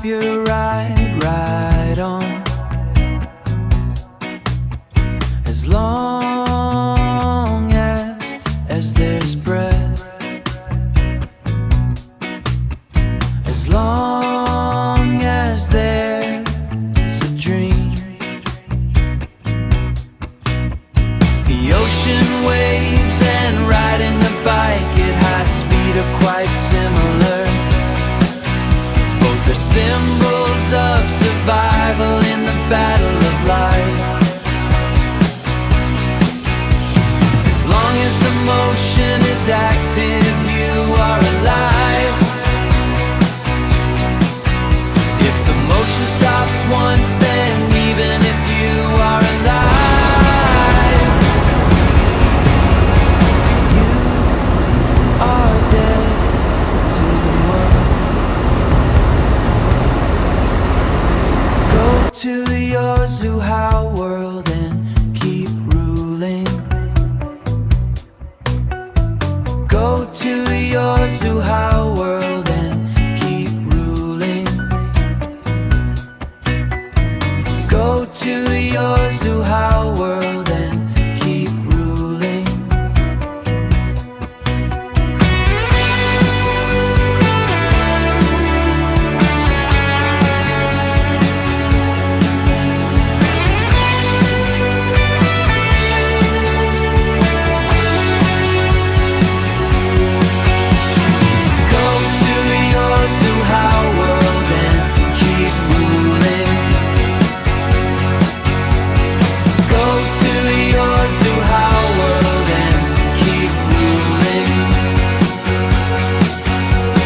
keep you right on. As long as there's breath, as long as there's a dream. The ocean waves and riding a bike at high speed are quite similar. Both are symbols of survival in the battle of life. As long as the motion is active, you are alive. If the motion stops once, then even if you are alive, you are dead to the world. Go to your ZuhaWorld and keep ruling. Go to your ZuhaWorld.